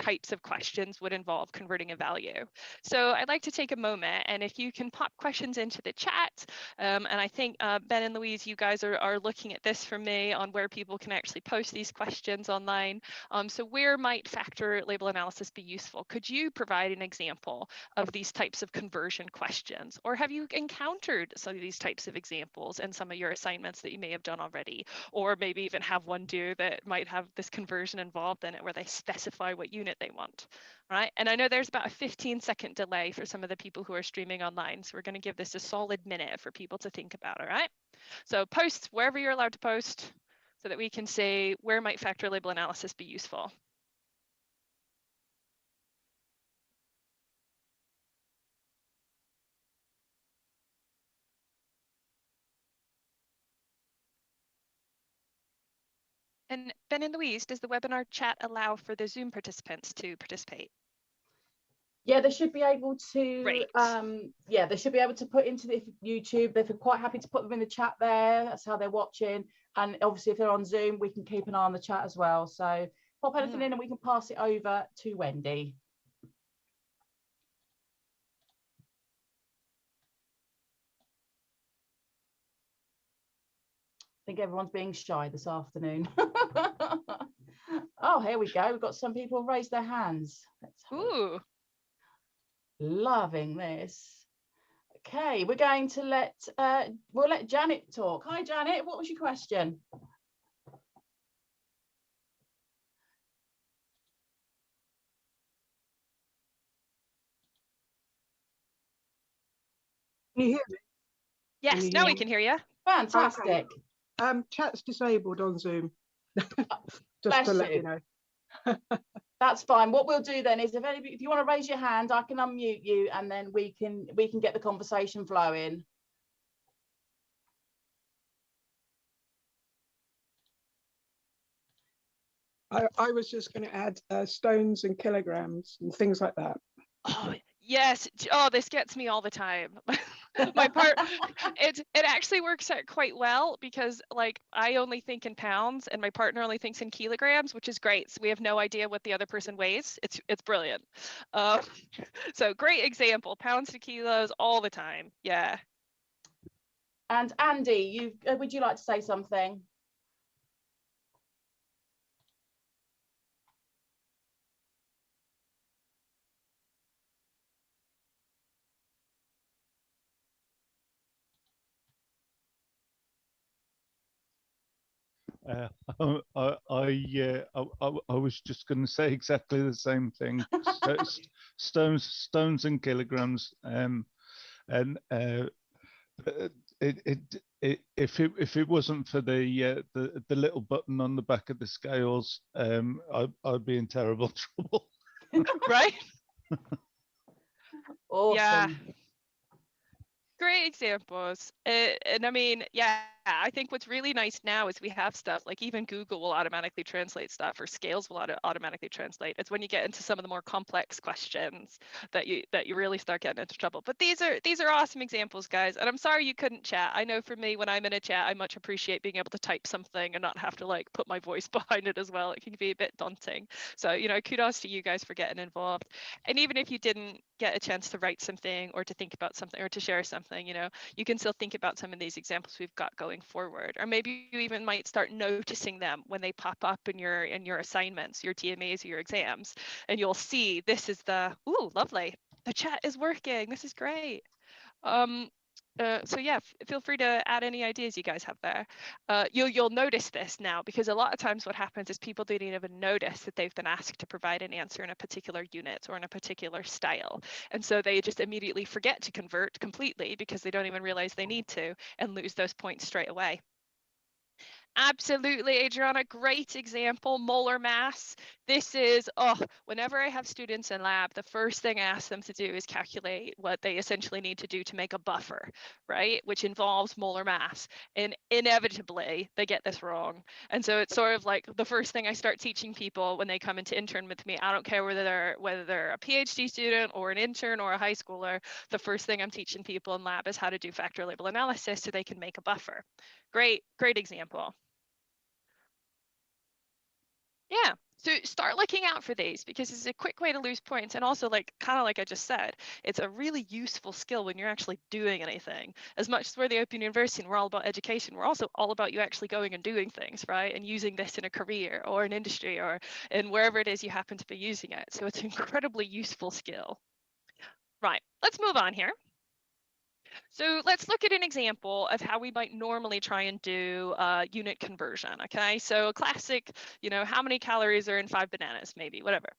types of questions would involve converting a value. So I'd like to take a moment, and if you can pop questions into the chat, and I think Ben and Louise, you guys are looking at this for me on where people can actually post these questions online. So where might factor label analysis be useful? Could you provide an example of these types of conversion questions? Or have you encountered some of these types of examples in some of your assignments that you may have done already? Or maybe even have one due that might have this conversion involved in it where they specify what unit they want, right? And I know there's about a 15-second delay for some of the people who are streaming online. So we're going to give this a solid minute for people to think about, all right? So post wherever you're allowed to post so that we can say where might factor label analysis be useful. And Ben and Louise, does the webinar chat allow for the Zoom participants to participate? Yeah, they should be able to. Great. Yeah, they should be able to put into the YouTube. They're quite happy to put them in the chat there. That's how they're watching. And obviously, if they're on Zoom, we can keep an eye on the chat as well. So pop anything in, and we can pass it over to Wendy. I think everyone's being shy this afternoon. Oh, here we go. We've got some people raise their hands. Ooh. Loving this. Okay, we're going to we'll let Janet talk. Hi, Janet. What was your question? Can you hear me? Yes, now we can hear you. Fantastic. Okay. Chat's disabled on Zoom. Just to let you know. That's fine. What we'll do then is if you want to raise your hand, I can unmute you, and then we can get the conversation flowing. I was just going to add stones and kilograms and things like that. Oh, yes. Oh, this gets me all the time. My part, it actually works out quite well because like I only think in pounds and my partner only thinks in kilograms, which is great. So we have no idea what the other person weighs. It's brilliant. So great example, pounds to kilos all the time. Yeah. And Andy, would you like to say something? I was just going to say exactly the same thing. Stones and kilograms, and if it wasn't for the little button on the back of the scales, I'd be in terrible trouble. Right? Awesome. Yeah. Great examples. And I mean, yeah, I think what's really nice now is we have stuff like even Google will automatically translate stuff, or Scales will automatically translate. It's when you get into some of the more complex questions that you really start getting into trouble. But these are awesome examples, guys. And I'm sorry you couldn't chat. I know for me, when I'm in a chat, I much appreciate being able to type something and not have to like put my voice behind it as well. It can be a bit daunting. So, you know, kudos to you guys for getting involved. And even if you didn't get a chance to write something or to think about something or to share something, you know, you can still think about some of these examples we've got going forward, or maybe you even might start noticing them when they pop up in your assignments, your TMAs, or your exams, and you'll see this is the, ooh, lovely, the chat is working, this is great. So yeah, feel free to add any ideas you guys have there. You'll notice this now, because a lot of times what happens is people don't even notice that they've been asked to provide an answer in a particular unit or in a particular style. And so they just immediately forget to convert completely because they don't even realize they need to, and lose those points straight away. Absolutely, Adriana, great example, molar mass. This is, whenever I have students in lab, the first thing I ask them to do is calculate what they essentially need to do to make a buffer, right? Which involves molar mass. And inevitably, they get this wrong. And so it's sort of like the first thing I start teaching people when they come into intern with me. I don't care whether they're a PhD student or an intern or a high schooler. The first thing I'm teaching people in lab is how to do factor label analysis so they can make a buffer. Great example. Yeah, So start looking out for these because it's a quick way to lose points. And also, like kind of like I just said, it's a really useful skill when you're actually doing anything. As much as we're the Open University and we're all about education, we're also all about you actually going and doing things, right? And using this in a career or an industry or in wherever it is you happen to be using it. So it's an incredibly useful skill. Right, let's move on here. So let's look at an example of how we might normally try and do unit conversion, okay? So a classic, how many calories are in 5 bananas, maybe, whatever.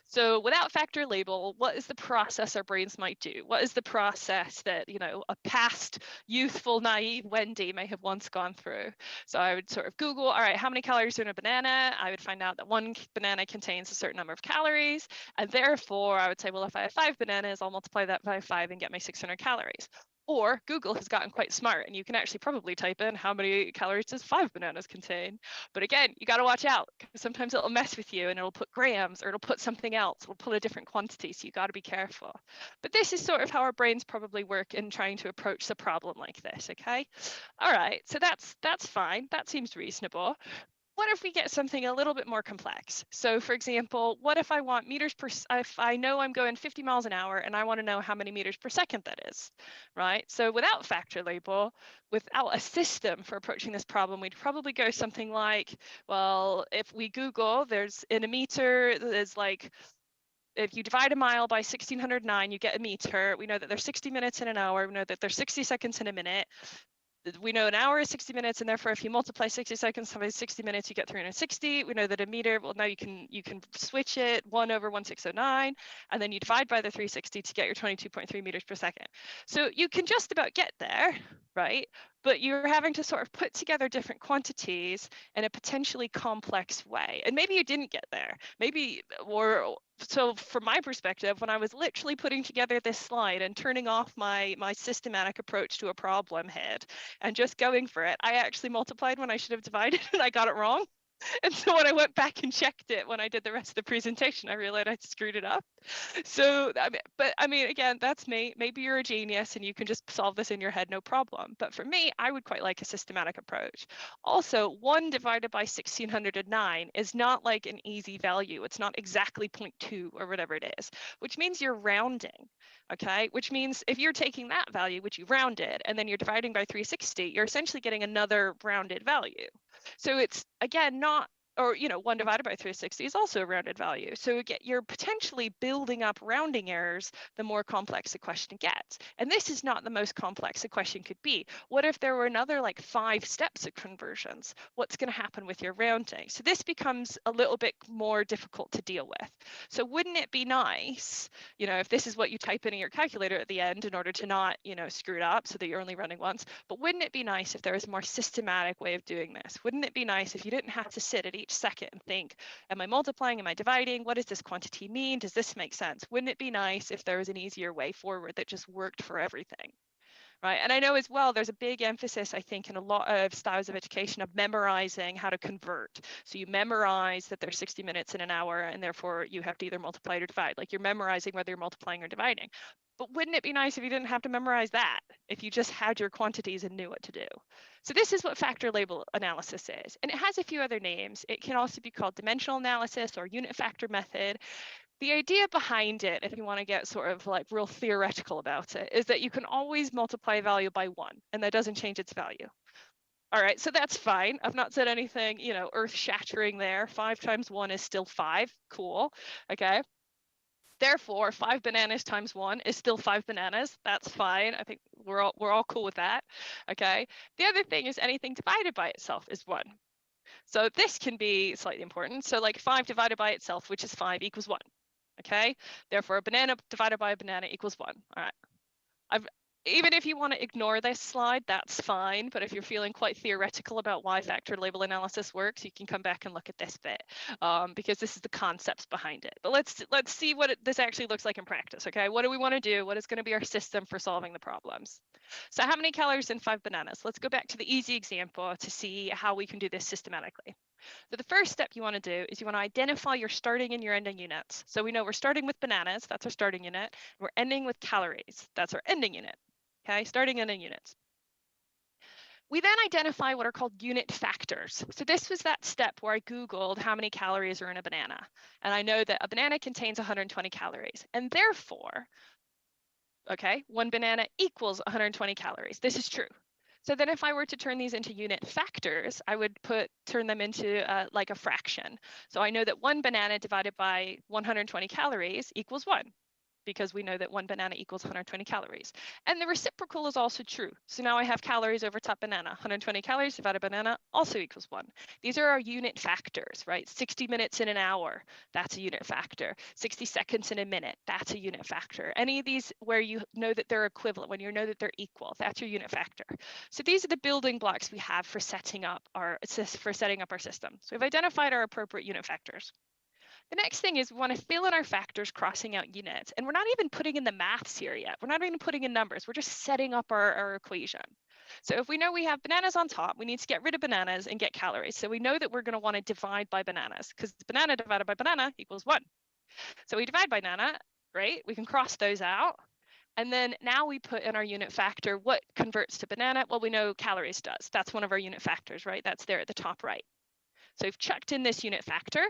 So without factor label, what is the process our brains might do? What is the process that, a past youthful, naive Wendy may have once gone through? So I would sort of Google, all right, how many calories are in a banana? I would find out that one banana contains a certain number of calories. And therefore, I would say, well, if I have 5 bananas, I'll multiply that by 5 and get my 600 calories. Or Google has gotten quite smart and you can actually probably type in how many calories does 5 bananas contain. But again, you got to watch out because sometimes it'll mess with you and it'll put grams or it'll put something else. It'll put a different quantity. So you got to be careful. But this is sort of how our brains probably work in trying to approach the problem like this. Okay. All right. So that's fine. That seems reasonable. What if we get something a little bit more complex? So for example, what if I want meters per, if I know I'm going 50 miles an hour and I want to know how many meters per second that is, right? So without factor label, without a system for approaching this problem, we'd probably go something like, well, if we Google, there's in a meter, there's like, if you divide a mile by 1609, you get a meter. We know that there's 60 minutes in an hour. We know that there's 60 seconds in a minute. We know an hour is 60 minutes, and therefore if you multiply 60 seconds times 60 minutes, you get 360. We know that a meter, well, now you can switch it 1 over 1609, and then you divide by the 360 to get your 22.3 meters per second. So you can just about get there, right? But you're having to sort of put together different quantities in a potentially complex way. And maybe you didn't get there. Maybe, or so from my perspective, when I was literally putting together this slide and turning off my systematic approach to a problem head and just going for it, I actually multiplied when I should have divided and I got it wrong. And so when I went back and checked it when I did the rest of the presentation, I realized I screwed it up. So, but I mean, again, that's me. Maybe you're a genius and you can just solve this in your head, no problem. But for me, I would quite like a systematic approach. Also, 1 divided by 1609 is not like an easy value. It's not exactly 0.2 or whatever it is, which means you're rounding. Okay, which means if you're taking that value, which you rounded, and then you're dividing by 360, you're essentially getting another rounded value. So it's, again, not, or 1 divided by 360 is also a rounded value. So you're potentially building up rounding errors the more complex the question gets. And this is not the most complex a question could be. What if there were another like 5 steps of conversions? What's going to happen with your rounding? So this becomes a little bit more difficult to deal with. So wouldn't it be nice, if this is what you type in your calculator at the end in order to not, screw it up so that you're only running once, but wouldn't it be nice if there was a more systematic way of doing this? Wouldn't it be nice if you didn't have to sit at each second and think, am I multiplying? Am I dividing? What does this quantity mean? Does this make sense? Wouldn't it be nice if there was an easier way forward that just worked for everything? Right. And I know as well, there's a big emphasis, I think, in a lot of styles of education of memorizing how to convert. So you memorize that there's 60 minutes in an hour, and therefore you have to either multiply or divide. Like you're memorizing whether you're multiplying or dividing. But wouldn't it be nice if you didn't have to memorize that, if you just had your quantities and knew what to do? So this is what factor label analysis is. And it has a few other names. It can also be called dimensional analysis or unit factor method. The idea behind it, if you want to get sort of like real theoretical about it, is that you can always multiply a value by 1, and that doesn't change its value. All right, so that's fine. I've not said anything, earth-shattering there. 5 times 1 is still 5. Cool. Okay. Therefore, 5 bananas times 1 is still 5 bananas. That's fine. I think we're all cool with that. Okay. The other thing is anything divided by itself is 1. So this can be slightly important. So like 5 divided by itself, which is 5, equals 1. Okay, therefore a banana divided by a banana equals 1. All right, even if you want to ignore this slide, that's fine. But if you're feeling quite theoretical about why factor label analysis works, you can come back and look at this bit because this is the concepts behind it. But let's see what this actually looks like in practice. Okay, what do we want to do? What is going to be our system for solving the problems? So how many calories in 5 bananas? Let's go back to the easy example to see how we can do this systematically. So the first step you want to do is you want to identify your starting and your ending units. So we know we're starting with bananas, that's our starting unit. We're ending with calories, that's our ending unit. Okay, starting and ending units. We then identify what are called unit factors. So this was that step where I Googled how many calories are in a banana. And I know that a banana contains 120 calories. And therefore, okay, one banana equals 120 calories. This is true. So then if I were to turn these into unit factors, I would turn them into like a fraction. So I know that one banana divided by 120 calories equals 1, because we know that one banana equals 120 calories. And the reciprocal is also true. So now I have calories over top banana. 120 calories divided by banana also equals 1. These are our unit factors, right? 60 minutes in an hour, that's a unit factor. 60 seconds in a minute, that's a unit factor. Any of these where you know that they're equivalent, when you know that they're equal, that's your unit factor. So these are the building blocks we have for setting up our system. So we've identified our appropriate unit factors. The next thing is we want to fill in our factors crossing out units. And we're not even putting in the maths here yet. We're not even putting in numbers. We're just setting up our equation. So if we know we have bananas on top, we need to get rid of bananas and get calories. So we know that we're going to want to divide by bananas, because banana divided by banana equals 1. So we divide by banana, great. We can cross those out. And then now we put in our unit factor. What converts to banana? Well, we know calories does. That's one of our unit factors, right? That's there at the top right. So we've chucked in this unit factor.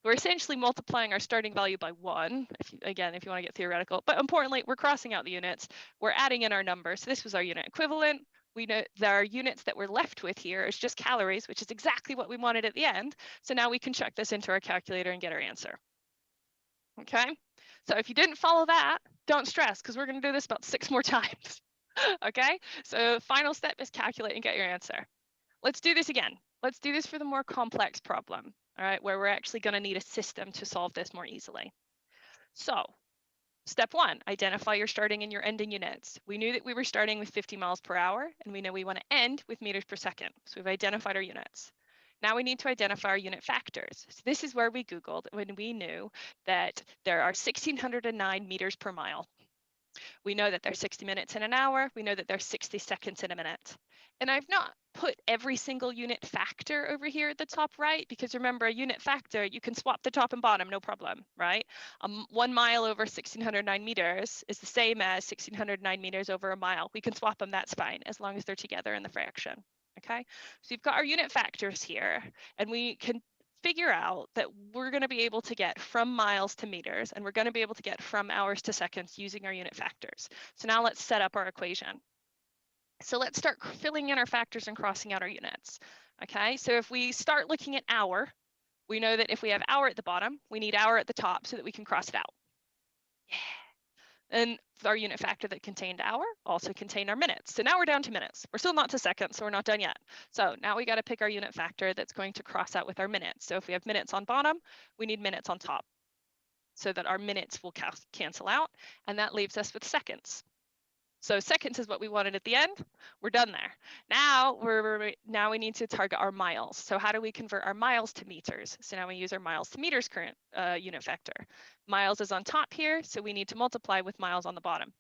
We're essentially multiplying our starting value by 1, if you want to get theoretical. But importantly, we're crossing out the units. We're adding in our number. So this was our unit equivalent. We know that our units that we're left with here is just calories, which is exactly what we wanted at the end. So now we can chuck this into our calculator and get our answer. Okay, so if you didn't follow that, don't stress, because we're going to do this about 6 more times. Okay, so final step is calculate and get your answer. Let's do this again. Let's do this for the more complex problem, all right, where we're actually going to need a system to solve this more easily. So step 1, identify your starting and your ending units. We knew that we were starting with 50 miles per hour, and we know we want to end with meters per second. So we've identified our units. Now we need to identify our unit factors. So this is where we Googled when we knew that there are 1,609 meters per mile. We know that there's 60 minutes in an hour. We know that there's 60 seconds in a minute. And I've not put every single unit factor over here at the top right, because remember, a unit factor, you can swap the top and bottom, no problem, right? 1 mile over 1,609 meters is the same as 1,609 meters over a mile. We can swap them, that's fine, as long as they're together in the fraction, okay? So you've got our unit factors here, and we can figure out that we're going to be able to get from miles to meters, and we're going to be able to get from hours to seconds using our unit factors. So now let's set up our equation. So let's start filling in our factors and crossing out our units. Okay, so if we start looking at hour, we know that if we have hour at the bottom, we need hour at the top so that we can cross it out. Yeah. And our unit factor that contained hour also contained our minutes. So now we're down to minutes. We're still not to seconds, so we're not done yet. So now we got to pick our unit factor that's going to cross out with our minutes. So if we have minutes on bottom, we need minutes on top so that our minutes will cancel out, and that leaves us with seconds. So seconds is what we wanted at the end. We're done there. Now we need to target our miles. So how do we convert our miles to meters? So now we use our miles to meters current unit factor. Miles is on top here, so we need to multiply with miles on the bottom.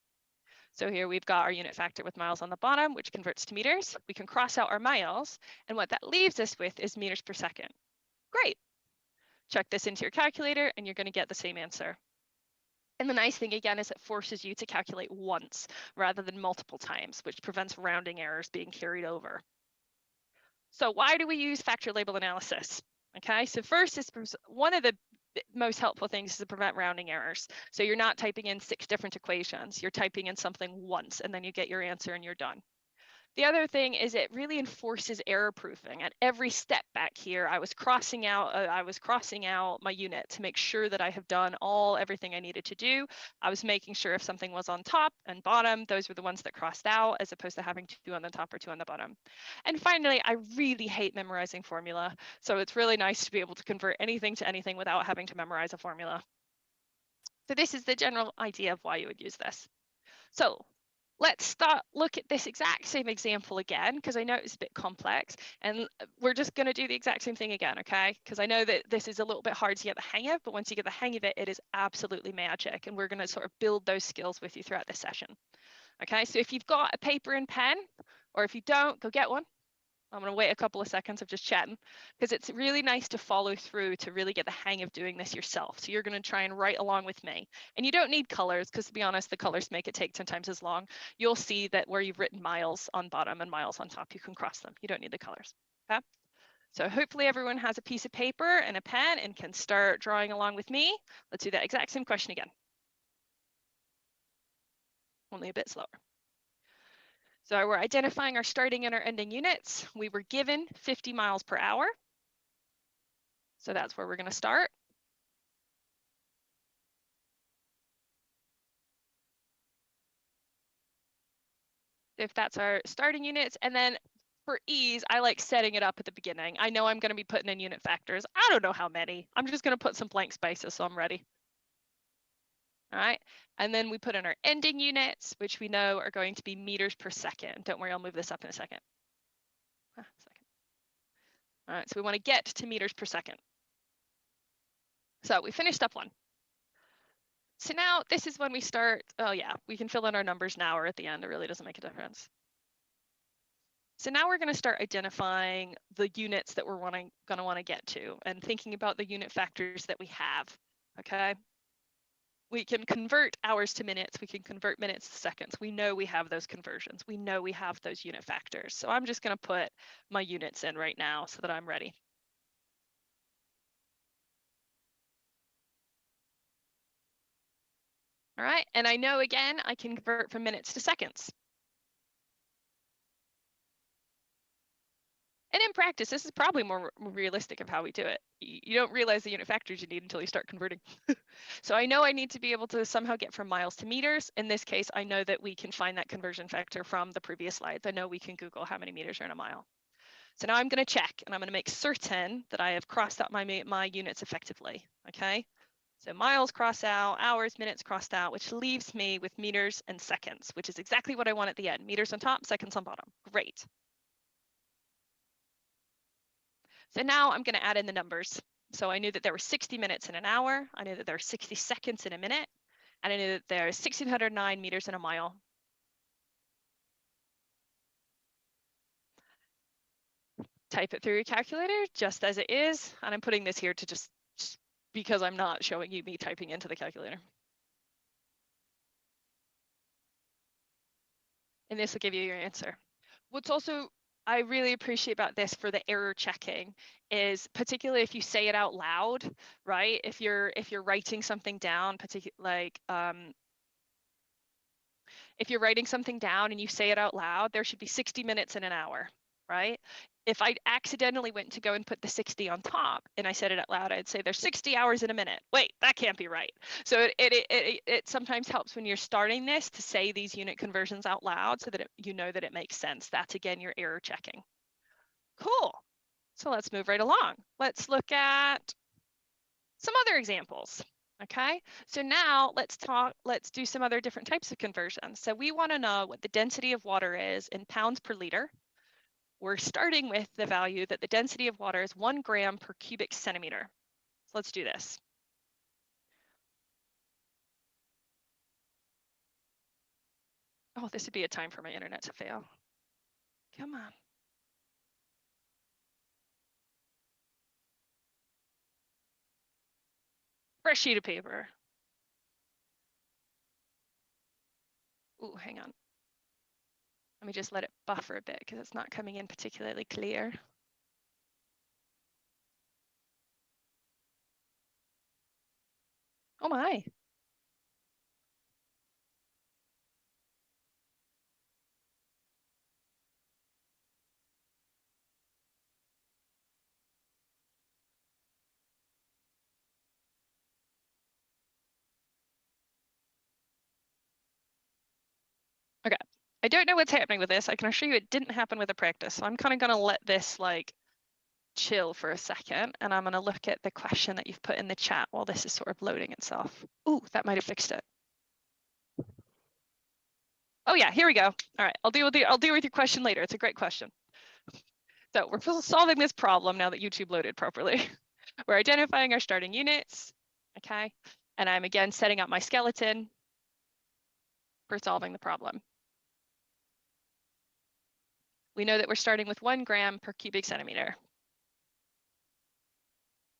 So here we've got our unit factor with miles on the bottom, which converts to meters. We can cross out our miles, and what that leaves us with is meters per second. Great. Check this into your calculator, and you're going to get the same answer. And the nice thing again is it forces you to calculate once rather than multiple times, which prevents rounding errors being carried over. So why do we use factor label analysis? Okay, so first is one of the most helpful things is to prevent rounding errors. So you're not typing in 6 different equations, you're typing in something once and then you get your answer and you're done. The other thing is it really enforces error proofing. At every step back here, I was crossing out my unit to make sure that I have done everything I needed to do. I was making sure if something was on top and bottom, those were the ones that crossed out, as opposed to having 2 on the top or 2 on the bottom. And finally, I really hate memorizing formula. So it's really nice to be able to convert anything to anything without having to memorize a formula. So this is the general idea of why you would use this. So let's look at this exact same example again, because I know it's a bit complex, and we're just going to do the exact same thing again, okay? Because I know that this is a little bit hard to get the hang of, but once you get the hang of it, it is absolutely magic, and we're going to sort of build those skills with you throughout this session. Okay, so if you've got a paper and pen, or if you don't, go get one. I'm going to wait a couple of seconds of just chatting because it's really nice to follow through to really get the hang of doing this yourself. So you're going to try and write along with me. And you don't need colors because, to be honest, the colors make it take 10 times as long. You'll see that where you've written miles on bottom and miles on top, you can cross them. You don't need the colors. Okay. So hopefully everyone has a piece of paper and a pen and can start drawing along with me. Let's do that exact same question again. Only a bit slower. So we're identifying our starting and our ending units. We were given 50 miles per hour. So that's where we're going to start. If that's our starting units, and then for ease, I like setting it up at the beginning. I know I'm going to be putting in unit factors. I don't know how many. I'm just going to put some blank spaces so I'm ready. All right, and then we put in our ending units, which we know are going to be meters per second. Don't worry, I'll move this up in a second. All right, so we want to get to meters per second. So we finished step one. So now this is when we start, oh yeah, we can fill in our numbers now or at the end, it really doesn't make a difference. So now we're going to start identifying the units that we're going to want to get to and thinking about the unit factors that we have, okay? We can convert hours to minutes, we can convert minutes to seconds. We know we have those conversions. We know we have those unit factors. So I'm just going to put my units in right now so that I'm ready. All right, and I know again, I can convert from minutes to seconds. And in practice, this is probably more realistic of how we do it. You don't realize the unit factors you need until you start converting. So I know I need to be able to somehow get from miles to meters. In this case, I know that we can find that conversion factor from the previous slides. I know we can Google how many meters are in a mile. So now I'm going to check and I'm going to make certain that I have crossed out my units effectively. Okay. So miles cross out, hours, minutes crossed out, which leaves me with meters and seconds, which is exactly what I want at the end. Meters on top, seconds on bottom. Great. So now I'm going to add in the numbers. So I knew that there were 60 minutes in an hour. I knew that there were 60 seconds in a minute. And I knew that there are 1,609 meters in a mile. Type it through your calculator just as it is. And I'm putting this here to just because I'm not showing you me typing into the calculator. And this will give you your answer. What's also I really appreciate about this for the error checking is particularly if you say it out loud, right? If you're writing something down, like if you're writing something down and you say it out loud, there should be 60 minutes in an hour, right? If I accidentally went to go and put the 60 on top and I said it out loud, I'd say there's 60 hours in a minute. Wait, that can't be right. So it sometimes helps when you're starting this to say these unit conversions out loud so that you know that it makes sense. That's again your error checking. Cool. So let's move right along. Let's look at some other examples. Okay, so now let's do some other different types of conversions. So we want to know what the density of water is in pounds per liter. We're starting with the value that the density of water is 1 gram per cubic centimeter. So let's do this. Oh, this would be a time for my internet to fail. Come on. Fresh sheet of paper. Ooh, hang on. Let me just let it buffer a bit because it's not coming in particularly clear. Oh my. Okay, I don't know what's happening with this. I can assure you it didn't happen with the practice. So I'm kind of going to let this like chill for a second and I'm going to look at the question that you've put in the chat while this is sort of loading itself. Ooh, that might have fixed it. Oh yeah, here we go. All right, I'll deal with your question later. It's a great question. So we're solving this problem now that YouTube loaded properly. We're identifying our starting units, okay? And I'm again setting up my skeleton for solving the problem. we know that we're starting with 1 gram per cubic centimeter.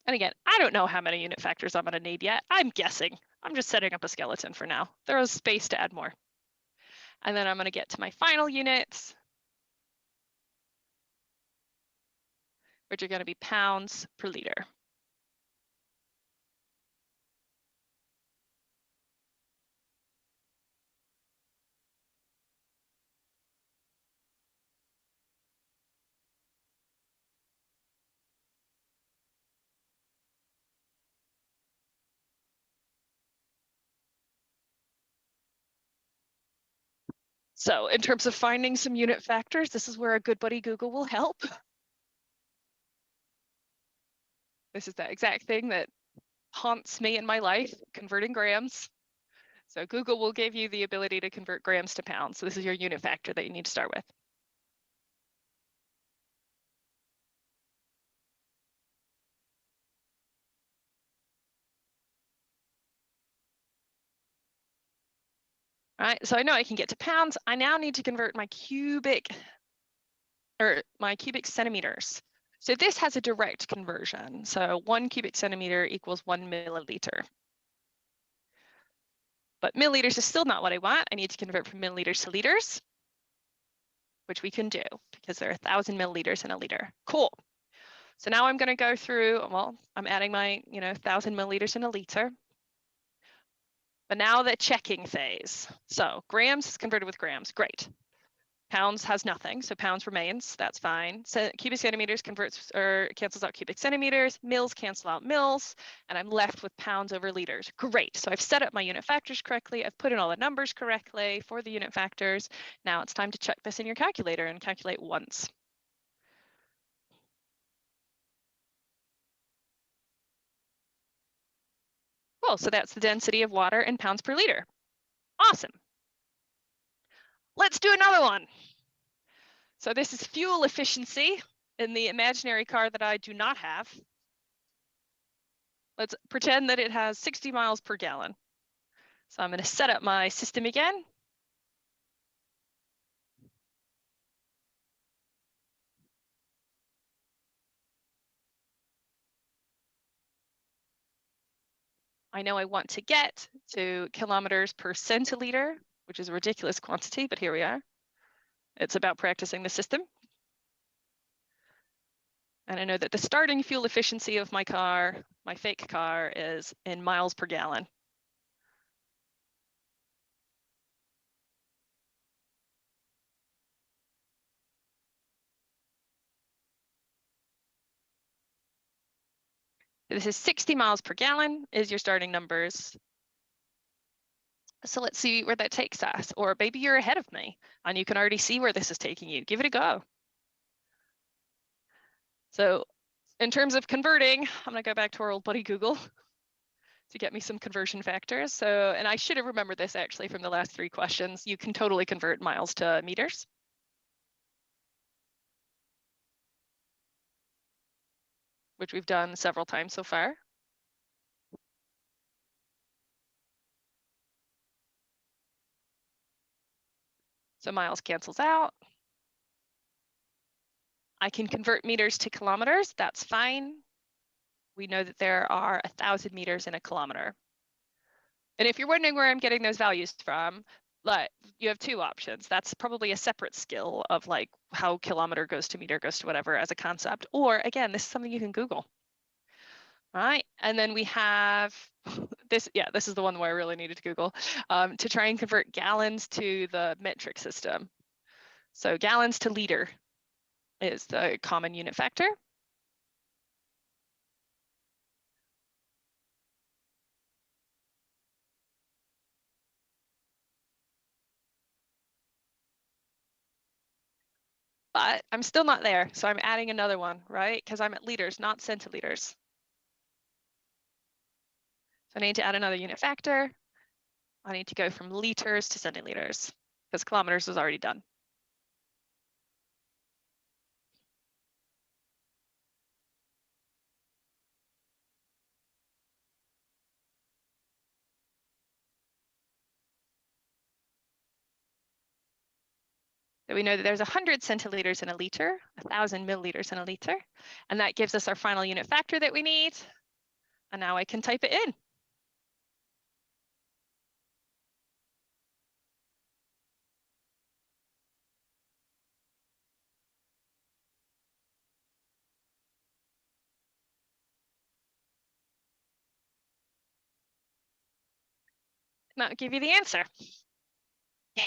And again, I don't know how many unit factors I'm going to need yet. I'm guessing. I'm just setting up a skeleton for now. There is space to add more. And then I'm going to get to my final units, which are going to be pounds per liter. So in terms of finding some unit factors, this is where our good buddy Google will help. This is the exact thing that haunts me in my life, converting grams. So Google will give you the ability to convert grams to pounds. So this is your unit factor that you need to start with. All right, so I know I can get to pounds. I now need to convert my cubic centimeters. So this has a direct conversion. So 1 cubic centimeter equals 1 milliliter. But milliliters is still not what I want. I need to convert from milliliters to liters, which we can do because there are 1,000 milliliters in a liter. Cool. So now I'm going to go through, well, I'm adding my, 1,000 milliliters in a liter. But now the checking phase. So grams is converted with grams. Great. Pounds has nothing, so pounds remains. That's fine. So cubic centimeters converts or cancels out cubic centimeters. Mils cancel out mils, and I'm left with pounds over liters. Great. So I've set up my unit factors correctly. I've put in all the numbers correctly for the unit factors. Now it's time to check this in your calculator and calculate once. Cool. So that's the density of water in pounds per liter. Awesome. Let's do another one. So this is fuel efficiency in the imaginary car that I do not have. Let's pretend that it has 60 miles per gallon. So I'm going to set up my system again. I know I want to get to kilometers per centiliter, which is a ridiculous quantity, but here we are. It's about practicing the system. And I know that the starting fuel efficiency of my car, my fake car, is in miles per gallon. This is 60 miles per gallon is your starting numbers. So let's see where that takes us. Or maybe you're ahead of me and you can already see where this is taking you. Give it a go. So in terms of converting, I'm going to go back to our old buddy Google to get me some conversion factors. So, and I should have remembered this actually from the last 3 questions. You can totally convert miles to meters. Which we've done several times so far. So miles cancels out. I can convert meters to kilometers. That's fine. We know that there are 1,000 meters in a kilometer. And if you're wondering where I'm getting those values from, like you have 2 options. That's probably a separate skill of like how kilometer goes to meter goes to whatever as a concept. Or again, this is something you can Google. All right, and then we have this. Yeah, this is the one where I really needed to Google to try and convert gallons to the metric system. So gallons to liter is the common unit factor. But I'm still not there, so I'm adding another one, right? Because I'm at liters, not centiliters. So I need to add another unit factor. I need to go from liters to centiliters because kilometers was already done. So we know that there's 100 centiliters in a liter, 1,000 milliliters in a liter, and that gives us our final unit factor that we need. And now I can type it in. And that'll give you the answer. Yeah.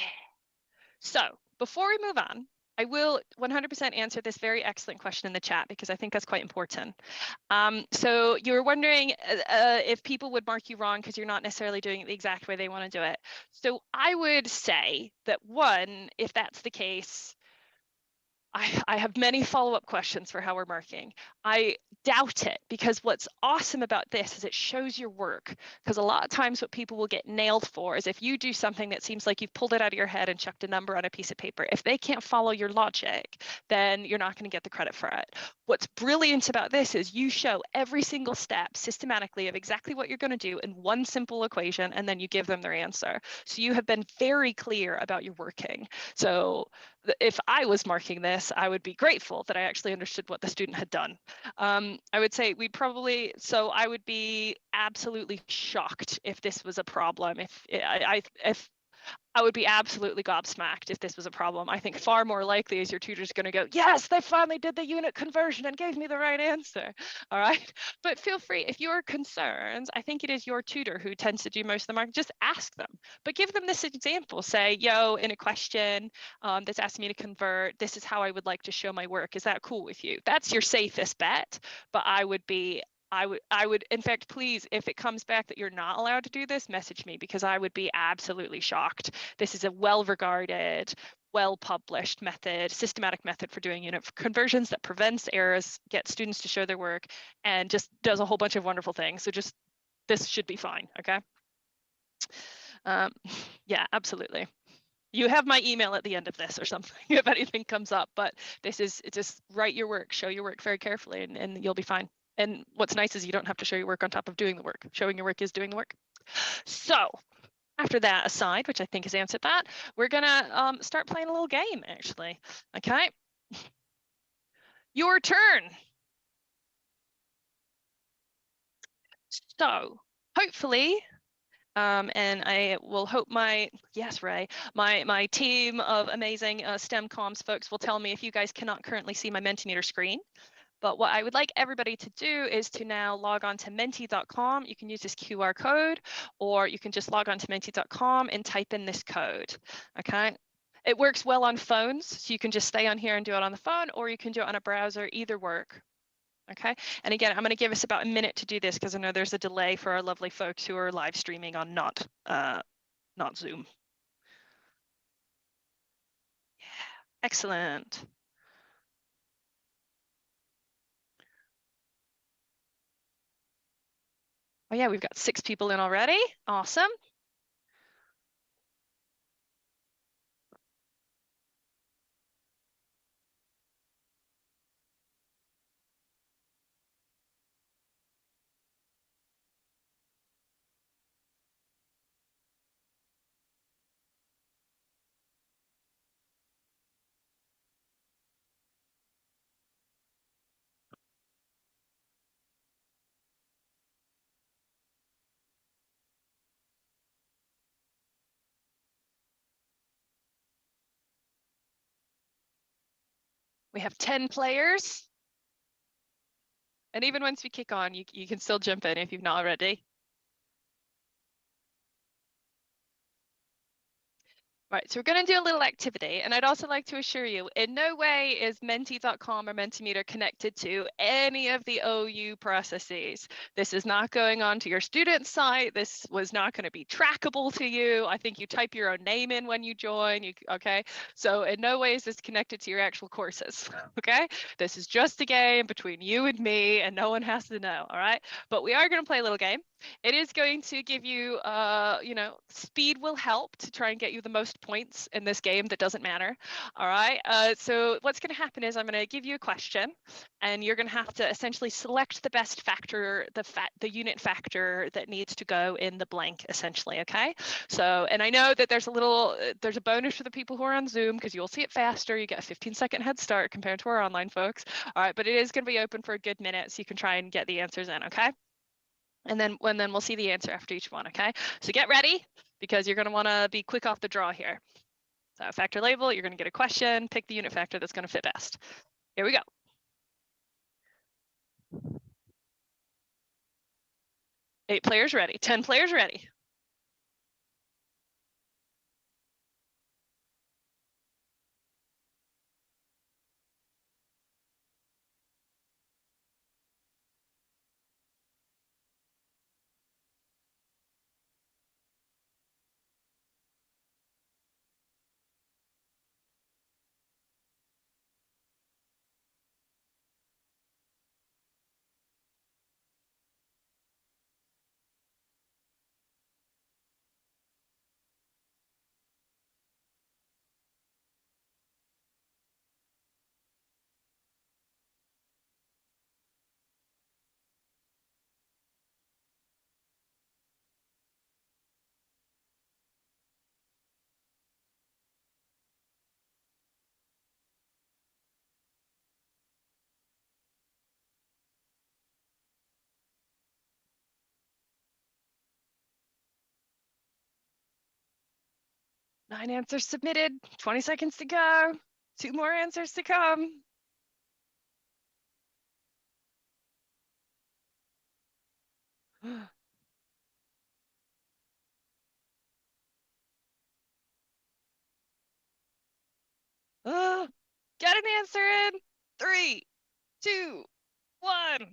So before we move on, I will 100% answer this very excellent question in the chat because I think that's quite important. So you were wondering if people would mark you wrong because you're not necessarily doing it the exact way they want to do it. So I would say that one, if that's the case, I have many follow-up questions for how we're marking. I doubt it because what's awesome about this is it shows your work. Because a lot of times what people will get nailed for is if you do something that seems like you've pulled it out of your head and chucked a number on a piece of paper, if they can't follow your logic, then you're not going to get the credit for it. What's brilliant about this is you show every single step systematically of exactly what you're going to do in one simple equation, and then you give them their answer. So you have been very clear about your working. So if I was marking this, I would be grateful that I actually understood what the student had done. I would say we'd probably, so I would be absolutely shocked if this was a problem. If I would be absolutely gobsmacked if this was a problem. I think far more likely is your tutor's going to go, yes, they finally did the unit conversion and gave me the right answer. All right. But feel free, if you're concerned, I think it is your tutor who tends to do most of the marking, just ask them. But give them this example. Say, yo, in a question that's asking me to convert, this is how I would like to show my work. Is that cool with you? That's your safest bet. But I would, in fact, please, if it comes back that you're not allowed to do this, message me because I would be absolutely shocked. This is a well-regarded, well-published method, systematic method for doing unit conversions that prevents errors, gets students to show their work, and just does a whole bunch of wonderful things. So just, this should be fine, okay? Yeah, absolutely. You have my email at the end of this or something if anything comes up, but this is just write your work, show your work very carefully, and you'll be fine. And what's nice is you don't have to show your work on top of doing the work. Showing your work is doing the work. So after that aside, which I think has answered that, we're gonna start playing a little game actually, okay? Your turn. So hopefully, and I will hope yes, Ray, my team of amazing STEM comms folks will tell me if you guys cannot currently see my Mentimeter screen. But what I would like everybody to do is to now log on to menti.com. You can use this QR code, or you can just log on to menti.com and type in this code, okay? It works well on phones, so you can just stay on here and do it on the phone, or you can do it on a browser, either work, okay? And again, I'm gonna give us about a minute to do this because I know there's a delay for our lovely folks who are live streaming on not Zoom. Yeah, excellent. Oh yeah, we've got 6 people in already. Awesome. We have 10 players. And even once we kick on, you can still jump in if you've not already. Right, so we're going to do a little activity, and I'd also like to assure you, in no way is Menti.com or Mentimeter connected to any of the OU processes. This is not going on to your student site. This was not going to be trackable to you. I think you type your own name in when you join, okay? So in no way is this connected to your actual courses, okay? This is just a game between you and me, and no one has to know, all right? But we are going to play a little game. It is going to give you, speed will help to try and get you the most points in this game that doesn't matter. All right. So what's going to happen is I'm going to give you a question, and you're going to have to essentially select the best factor, the unit factor that needs to go in the blank, essentially. Okay. So, and I know that there's a bonus for the people who are on Zoom because you'll see it faster. You get a 15-second head start compared to our online folks. All right, but it is going to be open for a good minute, so you can try and get the answers in. Okay. And then we'll see the answer after each one, okay? So get ready, because you're going to want to be quick off the draw here. So factor label, you're going to get a question, pick the unit factor that's going to fit best. Here we go. Eight players ready, 10 players ready. Nine answers submitted, 20 seconds to go. Two more answers to come. Get an answer in. 3, 2, 1. Ah!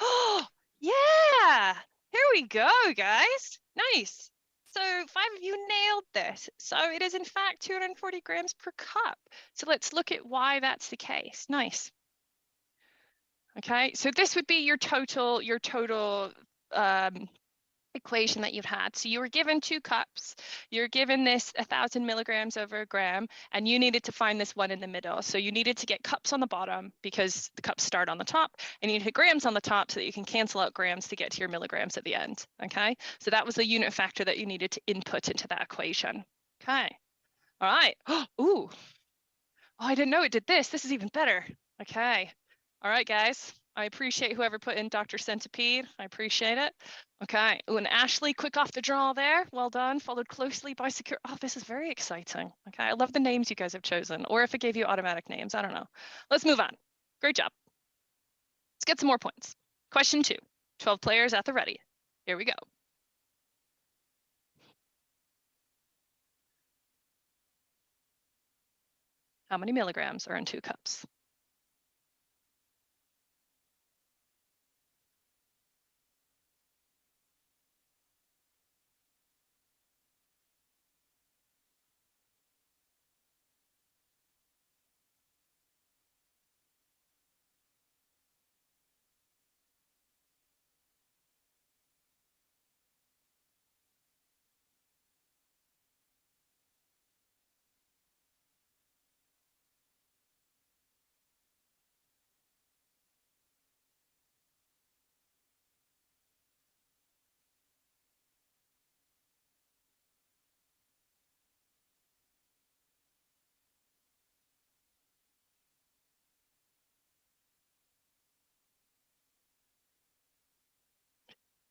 Oh, yeah. Here we go, guys. Nice. So 5 of you nailed this. So it is in fact 240 grams per cup. So let's look at why that's the case. Nice. Okay, so this would be your total equation that you've had. So you were given 2 cups, you're given this 1,000 milligrams over a gram, and you needed to find this one in the middle. So you needed to get cups on the bottom because the cups start on the top, and you need to hit grams on the top so that you can cancel out grams to get to your milligrams at the end. Okay, so that was the unit factor that you needed to input into that equation. Okay, all right. Ooh, oh, I didn't know it did this. This is even better. Okay. All right, guys. I appreciate whoever put in Dr. Centipede. I appreciate it. Okay. Ooh, and Ashley, quick off the draw there. Well done. Followed closely by Secure. Oh, this is very exciting. Okay. I love the names you guys have chosen, or if it gave you automatic names. I don't know. Let's move on. Great job. Let's get some more points. Question 2. 12 players at the ready. Here we go. How many milligrams are in 2 cups?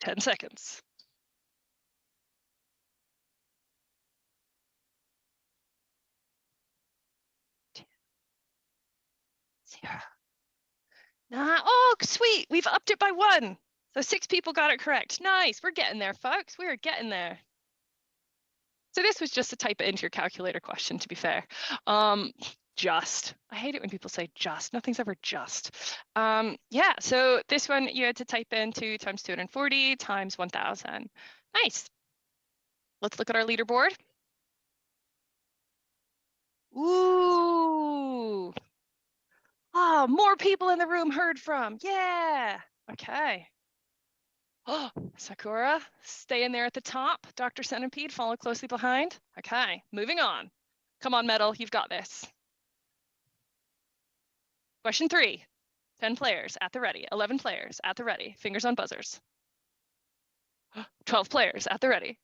Ten seconds. 0. Nah, oh, sweet. We've upped it by 1. So 6 people got it correct. Nice. We're getting there, folks. We're getting there. So this was just to type it into your calculator question, to be fair. Just. I hate it when people say just. Nothing's ever just. Yeah, so this one you had to type in 2 times 240 times 1,000. Nice. Let's look at our leaderboard. Ooh. Oh, more people in the room heard from. Yeah. Okay. Oh, Sakura, stay in there at the top. Dr. Centipede, follow closely behind. Okay, moving on. Come on, Metal, you've got this. Question 3. 10 players at the ready. 11 players at the ready. Fingers on buzzers. 12 players at the ready.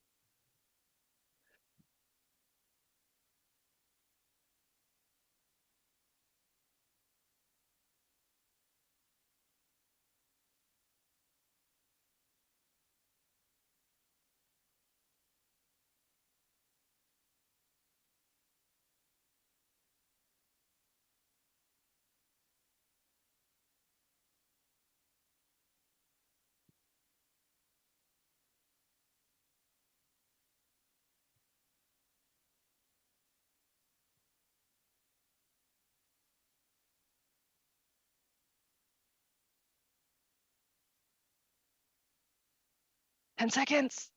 Ten seconds.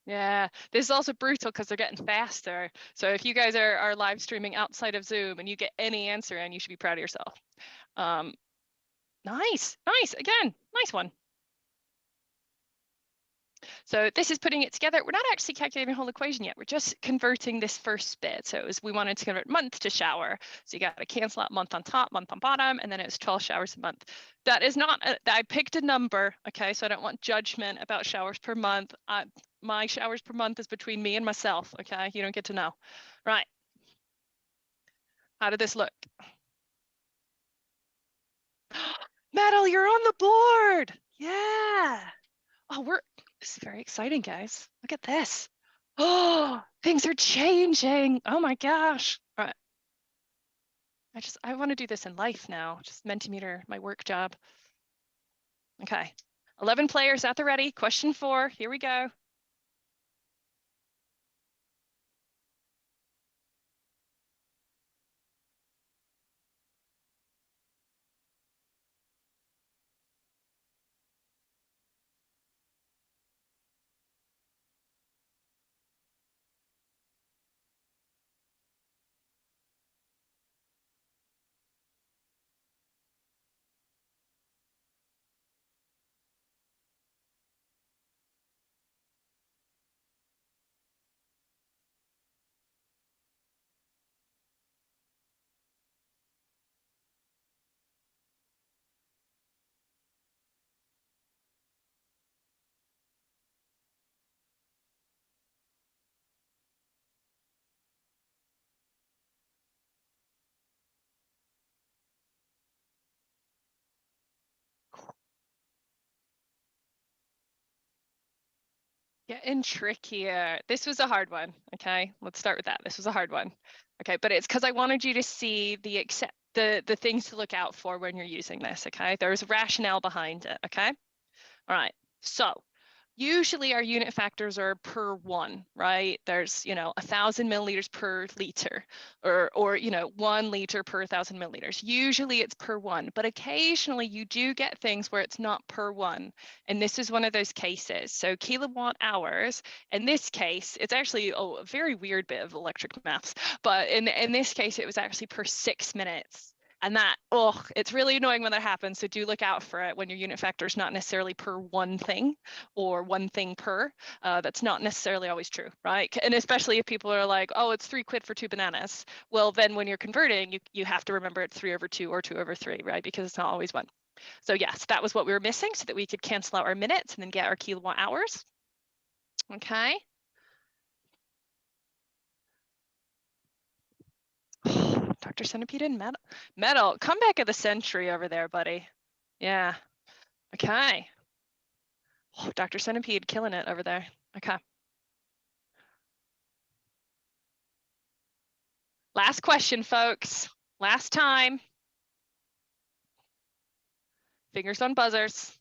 Yeah, this is also brutal because they're getting faster. So if you guys are live streaming outside of Zoom and you get any answer in, you should be proud of yourself. Nice, again, nice one. So this is putting it together. We're not actually calculating the whole equation yet. We're just converting this first bit. So it was, we wanted to convert month to shower. So you got to cancel out month on top, month on bottom, and then it was 12 showers a month. That is not, I picked a number, okay? So I don't want judgment about showers per month. My showers per month is between me and myself, okay? You don't get to know. Right. How did this look? Metal, you're on the board. Yeah. Oh, this is very exciting, guys. Look at this. Oh, things are changing. Oh my gosh. All right. I want to do this in life now. Just Mentimeter, my work job. Okay. 11 players at the ready. Question 4. Here we go. Getting trickier. This was a hard one. Okay, let's start with that. This was a hard one. Okay, but it's because I wanted you to see the things to look out for when you're using this. Okay, there's rationale behind it. Okay, all right. So usually our unit factors are per 1, right? There's, 1,000 milliliters per liter, or 1 liter per 1,000 milliliters. Usually it's per 1, but occasionally you do get things where it's not per 1. And this is one of those cases. So kilowatt hours, in this case, it's actually a very weird bit of electric maths, but in this case, it was actually per 6 minutes. And that, it's really annoying when that happens. So do look out for it when your unit factor is not necessarily per one thing or one thing per. That's not necessarily always true, right? And especially if people are like, oh, it's 3 quid for 2 bananas. Well, then when you're converting, you have to remember it's 3/2 or 2/3, right? Because it's not always 1. So yes, that was what we were missing so that we could cancel out our minutes and then get our kilowatt hours. Okay. Dr. Centipede and Metal, comeback of the century over there, buddy. Yeah. Okay. Oh, Dr. Centipede killing it over there. Okay. Last question, folks. Last time. Fingers on buzzers.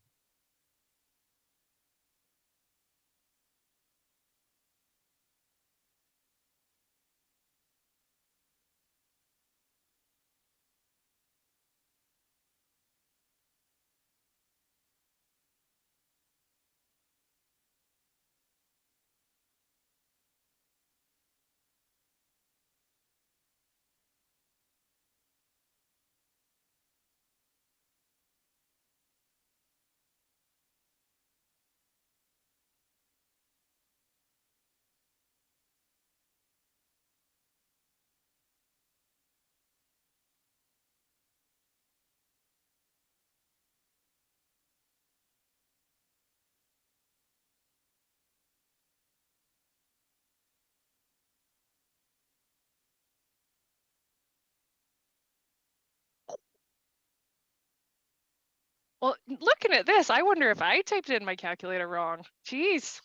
Well, looking at this, I wonder if I typed in my calculator wrong. Jeez.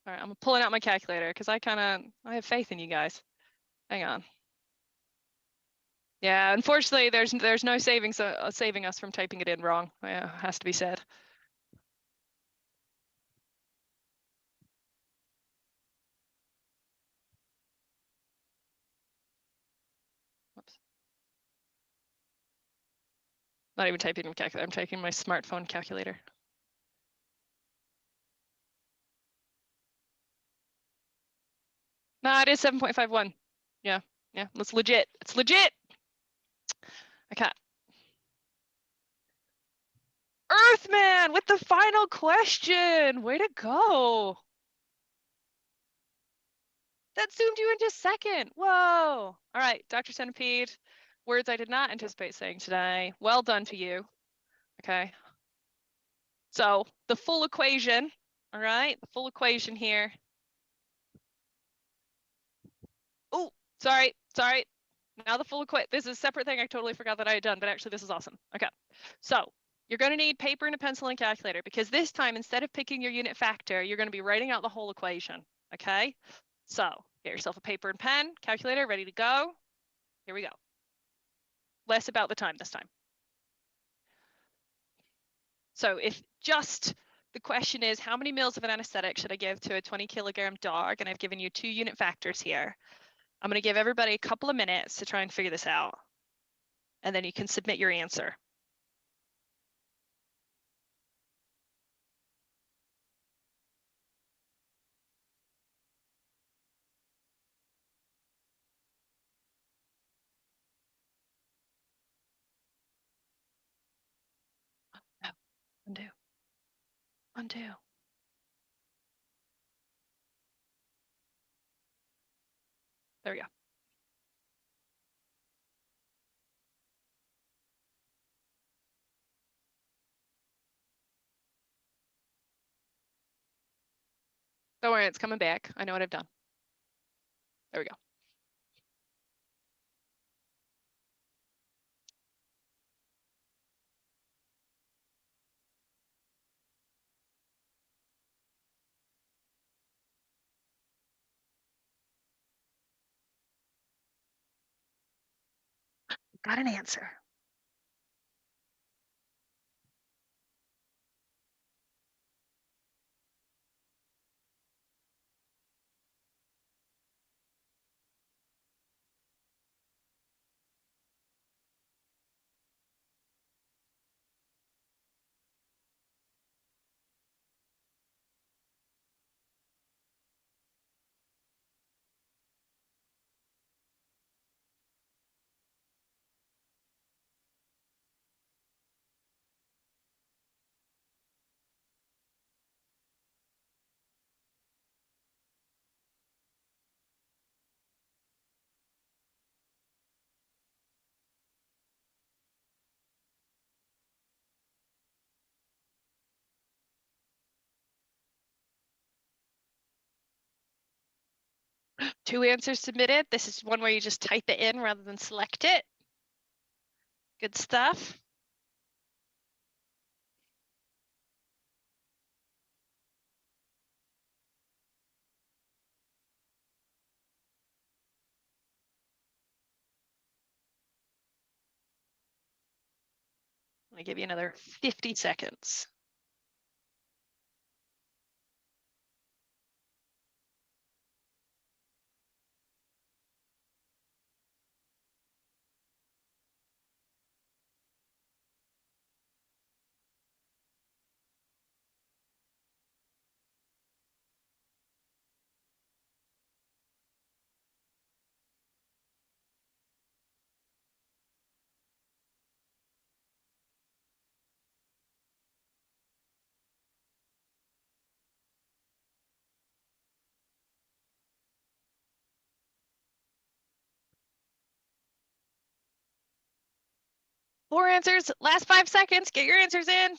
All right, I'm pulling out my calculator because I have faith in you guys. Hang on. Yeah, unfortunately, there's no saving us from typing it in wrong. Yeah, has to be said. Whoops. Not even typing in calculator. I'm typing my smartphone calculator. No, it is 7.51. Yeah, that's legit. It's legit. Okay. Earthman with the final question. Way to go. That zoomed you into second. Whoa. All right, Dr. Centipede. Words I did not anticipate saying today. Well done to you. Okay. So the full equation, all right, the full equation here. Oh, sorry. Now the full equation. This is a separate thing I totally forgot that I had done, but actually this is awesome. Okay. So you're going to need paper and a pencil and calculator because this time, instead of picking your unit factor, you're going to be writing out the whole equation. Okay. So get yourself a paper and pen, calculator, ready to go. Here we go. Less about the time this time. So if just the question is how many mils of an anesthetic should I give to a 20 kilogram dog? And I've given you 2 unit factors here. I'm going to give everybody a couple of minutes to try and figure this out. And then you can submit your answer. No, undo. Undo. There we go. Don't worry, it's coming back. I know what I've done. There we go. Got an answer. Two answers submitted. This is one where you just type it in rather than select it. Good stuff. I'm gonna give you another 50 seconds. Four answers, last 5 seconds, get your answers in.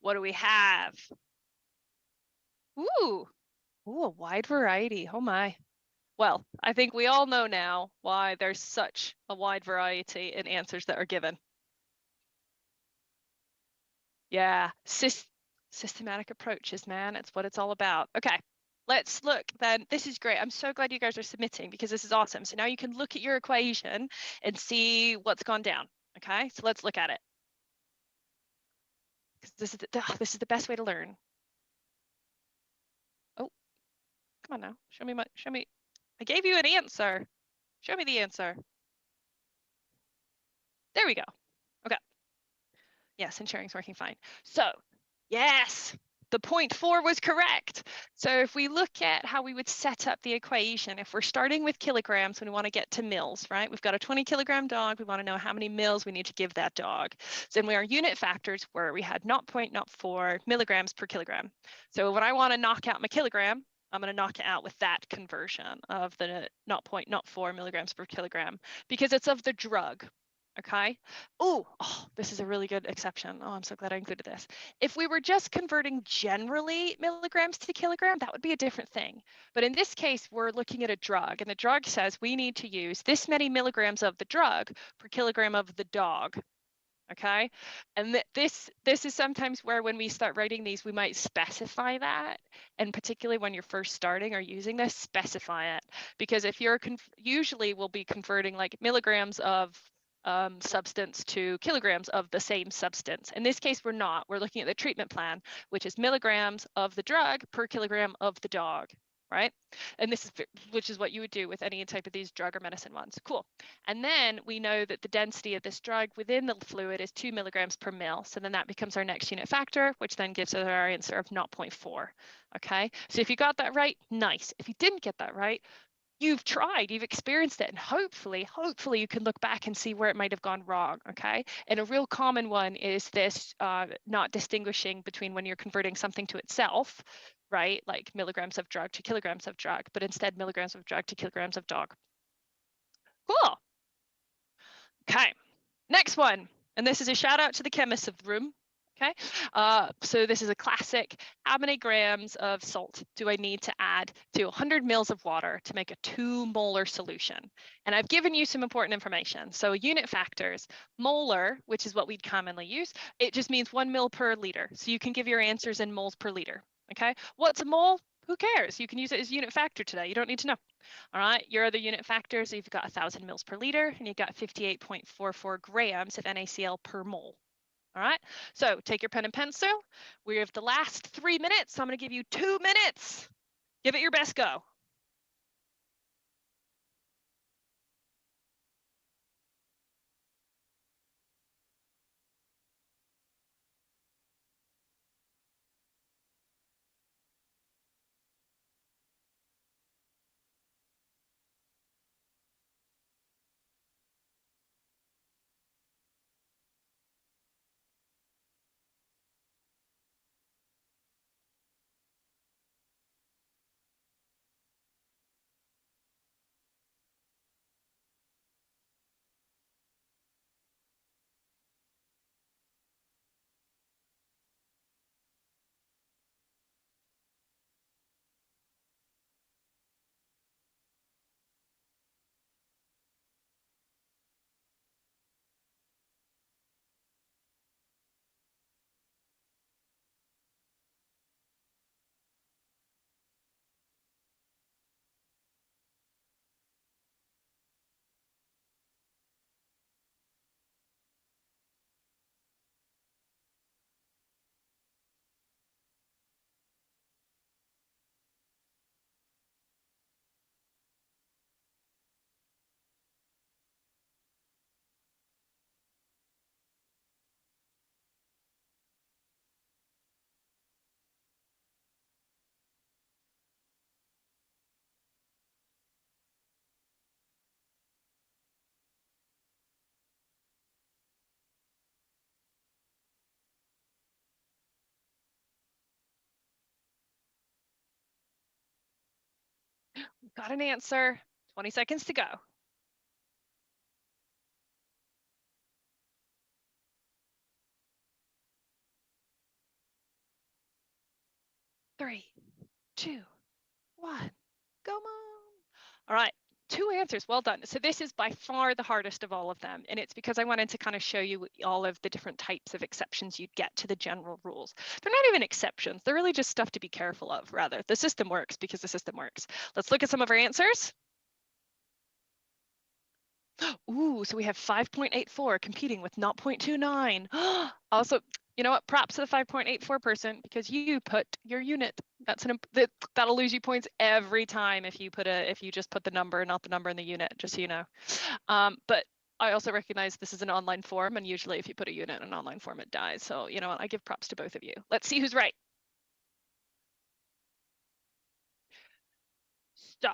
What do we have? Ooh, a wide variety, oh my. Well, I think we all know now why there's such a wide variety in answers that are given. Yeah, systematic approaches, man. It's what it's all about. Okay, let's look then. This is great. I'm so glad you guys are submitting because this is awesome. So now you can look at your equation and see what's gone down. Okay, so let's look at it. Because this is the best way to learn. Oh, come on now. Show me. I gave you an answer. Show me the answer. There we go. Okay. Yes, and sharing's working fine. So, yes, the 0.4 was correct. So if we look at how we would set up the equation, if we're starting with kilograms and we want to get to mils, right? We've got a 20 kilogram dog. We want to know how many mils we need to give that dog. So then our unit factors were we had 0.04 milligrams per kilogram. So when I want to knock out my kilogram, I'm going to knock it out with that conversion of the 0.04 milligrams per kilogram because it's of the drug. Okay. Oh, this is a really good exception. Oh, I'm so glad I included this. If we were just converting generally milligrams to kilogram, that would be a different thing. But in this case, we're looking at a drug, and the drug says we need to use this many milligrams of the drug per kilogram of the dog. Okay. And this is sometimes where when we start writing these, we might specify that. And particularly when you're first starting or using this, specify it. Because if you're usually we'll be converting like milligrams of substance to kilograms of the same substance. In this case, we're not. We're looking at the treatment plan, which is milligrams of the drug per kilogram of the dog, right? And this is which is what you would do with any type of these drug or medicine ones. Cool. And then we know that the density of this drug within the fluid is 2 milligrams per mil. So then that becomes our next unit factor, which then gives us our answer of 0.4. Okay. So if you got that right, nice. If you didn't get that right, you've tried, you've experienced it, and hopefully you can look back and see where it might have gone wrong. Okay. And a real common one is this not distinguishing between when you're converting something to itself, right? Like milligrams of drug to kilograms of drug, but instead milligrams of drug to kilograms of dog. Cool. Okay. Next one. And this is a shout out to the chemists of the room. Okay, so this is a classic. How many grams of salt do I need to add to 100 mils of water to make a 2 molar solution? And I've given you some important information. So unit factors, molar, which is what we'd commonly use, it just means 1 mil per liter. So you can give your answers in moles per liter. Okay, what's a mole? Who cares? You can use it as unit factor today. You don't need to know. All right, your other unit factors, you've got 1,000 mils per liter and you've got 58.44 grams of NaCl per mole. All right, so take your pen and pencil. We have the last 3 minutes. So I'm going to give you 2 minutes. Give it your best go. Got an answer. 20 seconds to go. 3, 2, 1. Go, Mom. All right. 2 answers. Well done. So this is by far the hardest of all of them. And it's because I wanted to kind of show you all of the different types of exceptions you'd get to the general rules. They're not even exceptions. They're really just stuff to be careful of, rather. The system works because the system works. Let's look at some of our answers. Ooh, so we have 5.84 competing with 0.29. Also, you know what? Props to the 5.84 person because you put your unit. That'll lose you points every time if you just put the number, not the number in the unit, just so you know. But I also recognize this is an online form, and usually if you put a unit in an online form, it dies. So you know what? I give props to both of you. Let's see who's right. So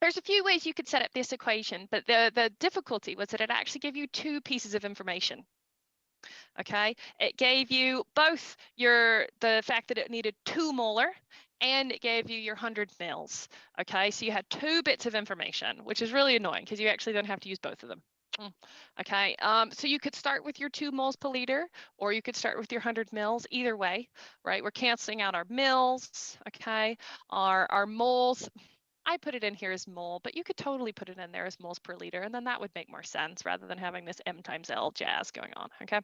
there's a few ways you could set up this equation, but the difficulty was that it actually gave you 2 pieces of information. Okay, it gave you both the fact that it needed 2 molar, and it gave you your 100 mils. Okay, so you had 2 bits of information, which is really annoying because you actually don't have to use both of them. Okay, so you could start with your 2 moles per liter, or you could start with your 100 mils. Either way, right? We're canceling out our mils. Okay, our moles. I put it in here as mole, but you could totally put it in there as moles per liter, and then that would make more sense rather than having this M times L jazz going on, okay?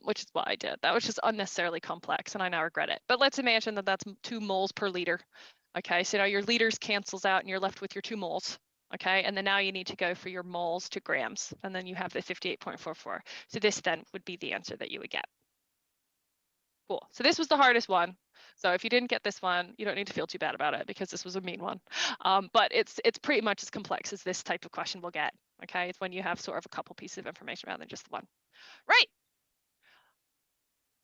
Which is what I did. That was just unnecessarily complex, and I now regret it. But let's imagine that that's 2 moles per liter. Okay, so now your liters cancels out, and you're left with your 2 moles. Okay, and then now you need to go for your moles to grams, and then you have the 58.44. So this then would be the answer that you would get. Cool. So this was the hardest one. So if you didn't get this one, you don't need to feel too bad about it because this was a mean one. But it's pretty much as complex as this type of question will get. Okay, it's when you have sort of a couple pieces of information rather than just the one. Right.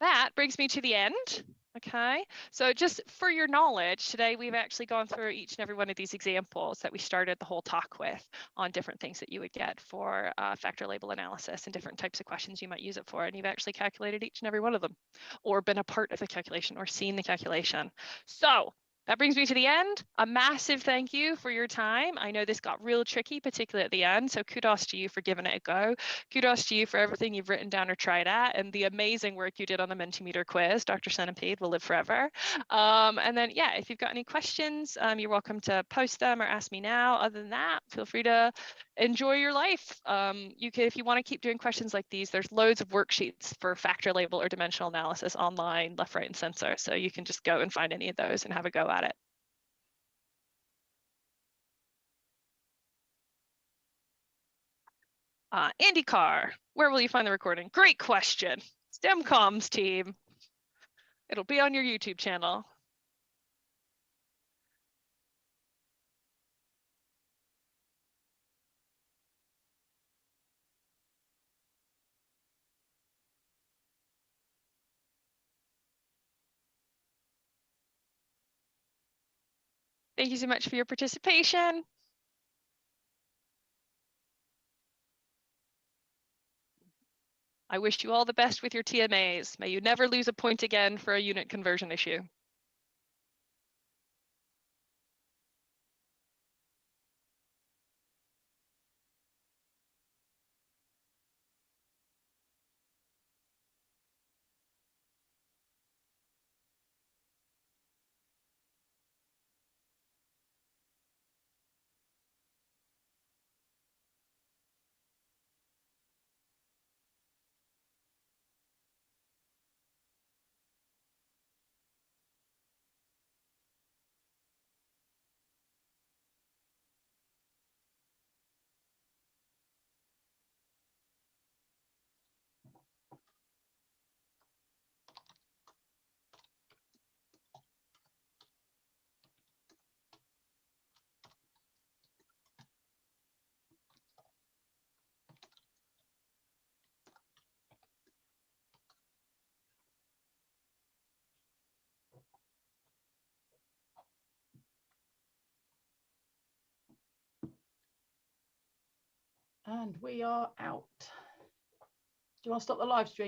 That brings me to the end. Okay, so just for your knowledge, today we've actually gone through each and every one of these examples that we started the whole talk with on different things that you would get for factor label analysis and different types of questions you might use it for. And you've actually calculated each and every one of them or been a part of the calculation or seen the calculation. So that brings me to the end. A massive thank you for your time. I know this got real tricky, particularly at the end. So kudos to you for giving it a go. Kudos to you for everything you've written down or tried at and the amazing work you did on the Mentimeter quiz. Dr. Centipede will live forever. And then, yeah, if you've got any questions, you're welcome to post them or ask me now. Other than that, feel free to enjoy your life. You can, if you want to keep doing questions like these, there's loads of worksheets for factor label or dimensional analysis online, left, right, and center. So you can just go and find any of those and have a go at it. Andy Carr, where will you find the recording? Great question. STEM comms team. It'll be on your YouTube channel. Thank you so much for your participation. I wish you all the best with your TMAs. May you never lose a point again for a unit conversion issue. And we are out. Do you want to stop the live stream?